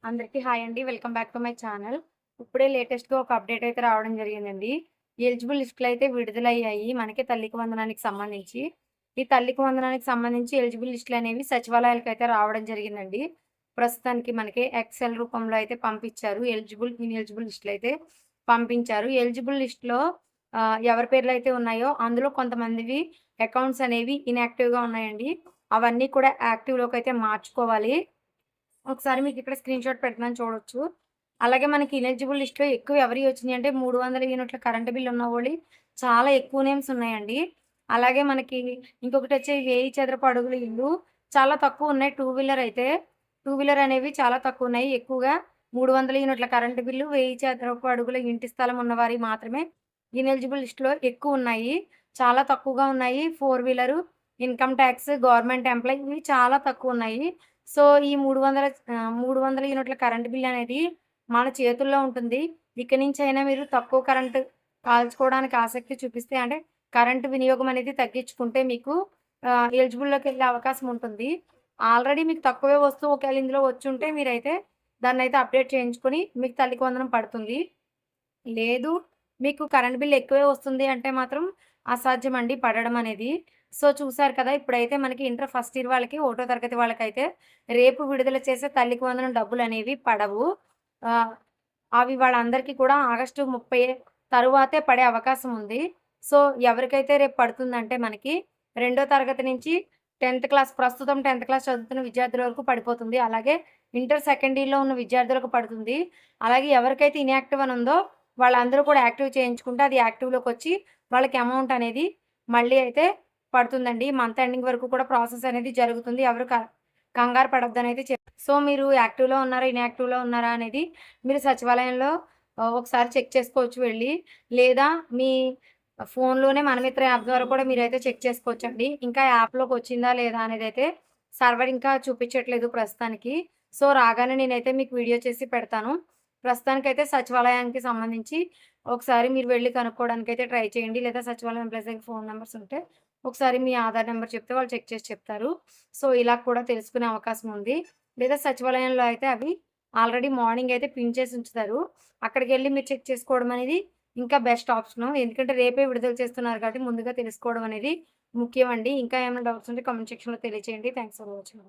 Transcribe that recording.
అందరికీ హాయ్ అండి. Welcome back to my channel. ఇప్పుడే లేటెస్ట్‌గా ఒక అప్డేట్ అయితే రావడం జరిగిందండి. ఎలిజిబుల్ లిస్టులయితే విడుదలయ్యాయి. మనకి తల్లికి వందనానికి సంబంధించి. ఈ తల్లికి వందనానికి సంబంధించి ఎలిజిబుల్ లిస్టులనేవి సచివాలయాలకైతే రావడం జరిగిందండి. ప్రస్తుతానికి మనకి ఎక్సెల్ రూపంలో అయితే పంపించారు. ఇనెలిజిబుల్ లిస్టులయితే పంపించారు. ఎలిజిబుల్ లిస్ట్‌లో ఎవరి పేర్లయితే ఉన్నాయో అందులో కొంతమందివి అకౌంట్స్ అనేవి ఇన్‌యాక్టివ్‌గా ఉన్నాయండి. అవన్నీ కూడా యాక్టివ్‌లోకైతే మార్చుకోవాలి. ఒకసారి మీకిక్కడ స్క్రీన్‌షాట్ పెడుతున్నాను చూడొచ్చు. అలాగే మనకి ఇనెలిజిబుల్ లిస్ట్‌లో ఎక్కువ ఎవరియి వచ్చినియంటే 300 యూనిట్ల కరెంట్ బిల్ ఉన్నవోళ్ళి చాలా ఎక్కువ నేమ్స్ ఉన్నాయండి. అలాగే మనకి ఇంకొకటొచ్చి 1000 చదరపు అడుగుల ఇల్లు చాలా తక్కువున్నాయి. టూ వీలర్ అనేవి చాలా తక్కువున్నాయి. ఎక్కువగా 300 యూనిట్ల కరెంట్ బిల్లు, 1000 చదరపు అడుగుల ఇంటి స్థలం ఉన్నవారియి మాత్రమే ఇనెలిజిబుల్ లిస్ట్‌లో ఎక్కువున్నాయి. చాలా తక్కువగా ఉన్నాయి. 4 wheeler, income tax, government employee ఇవి చాలా తక్కువున్నాయి. సో, ఈ 300 యూనిట్ల కరెంట్ బిల్ అనేది మన చేతుల్లో ఉంటుంది. ఇక నుంచైనా మీరు తక్కువ కరెంట్ కాల్చుకోవడానికి ఆసక్తి చూపిస్తే అంటే కరెంట్ వినియోగం అనేది తగ్గించుకుంటే మీకు ఎలిజిబుల్‌లోకెళ్ళే అవకాశం ఉంటుంది. ఆల్రెడీ మీకు తక్కువే వస్తువు ఒకవేళ ఇందులో వచ్చుంటే మీరైతే దాన్నైతే అప్డేట్ చేయించుకొని మీకు తల్లికి వందనం పడుతుంది. లేదు. మీకు కరెంట్ బిల్ ఎక్కువే వస్తుంది అంటే మాత్రం అసాధ్యమండి పడడం అనేది. సో, చూసారు కదా! ఇప్పుడైతే మనకి ఇంటర్ ఫస్ట్ ఇయర్ వాళ్ళకి, ఒకటో తరగతి వాళ్ళకైతే రేపు విడుదల చేసే తల్లికి వందనం డబ్బులనేవి పడవు. ఆహ్, అవి వాళ్ళందరికీ కూడా ఆగస్టు 30 తరువాతే పడే అవకాశం ఉంది. సో, ఎవరికైతే రేపు పడుతుందంటే మనకి రెండో తరగతి నుంచి 10థ్ క్లాస్ ప్రస్తుతం 10థ్ క్లాస్ చదువుతున్న విద్యార్థుల వరకు పడిపోతుంది. అలాగే ఇంటర్ సెకండ్ ఇయర్‌లో ఉన్న విద్యార్థులకు పడుతుంది. అలాగే ఎవరికైతే ఇన్‌యాక్టివ్ అని ఉందో వాళ్ళందరూ కూడా యాక్టివ్ చేయించుకుంటే అది యాక్టివ్‌లోకొచ్చి వాళ్ళకి అమౌంట్ అనేది మళ్ళీ అయితే పడుతుందండి. మంత్ ఎండింగ్ వరకు కూడా ప్రాసెస్ అనేది జరుగుతుంది. ఎవరు కంగారు పడొద్దనైతే సో, మీరు యాక్టివ్‌లో ఉన్నారా? ఇన్‌యాక్టివ్‌లో ఉన్నారా? అనేది మీరు సచివాలయంలో ఒకసారి చెక్ చేసుకోవచ్చు వెళ్లి. లేదా మీ ఫోన్‌లోనే మనమిత్ర యాప్ ద్వారా కూడా మీరైతే చెక్ చేసుకోవచ్చండి. ఇంకా యాప్‌లోకొచ్చిందా లేదా అనేదైతే సర్వర్ ఇంకా చూపించట్లేదు ప్రస్తుతానికి. సో, రాగానే నేనైతే మీకు వీడియో చేసి పెడతాను. ప్రస్తుతానికైతే సచివాలయానికి సంబంధించి ఒకసారి మీరు వెళ్లి కనుక్కోవడానికైతే ట్రై చేయండి. లేదా సచివాలయం ఎంప్లాయీస్ దగ్గర ఫోన్ నంబర్స్ ఉంటే ఒకసారి మీ ఆధార్ నంబర్ చెప్తే వాళ్ళు చెక్ చేసి చెప్తారు. సో, ఇలా కూడా తెలుసుకునే అవకాశం ఉంది. లేదా సచివాలయంలో అయితే అవి ఆల్రెడీ మార్నింగ్ అయితే పిన్ చేసి ఉంచుతారు. అక్కడికెళ్లి మీరు చెక్ చేసుకోవడం అనేది ఇంకా బెస్ట్ ఆప్షను. ఎందుకంటే రేపే విడుదల చేస్తున్నారు కాబట్టి ముందుగా తెలుసుకోవడం అనేది ముఖ్యమండి. ఇంకా ఏమైనా డౌట్స్ ఉంటే కామెంట్ సెక్షన్‌లో తెలియచేయండి. Thanks for watching.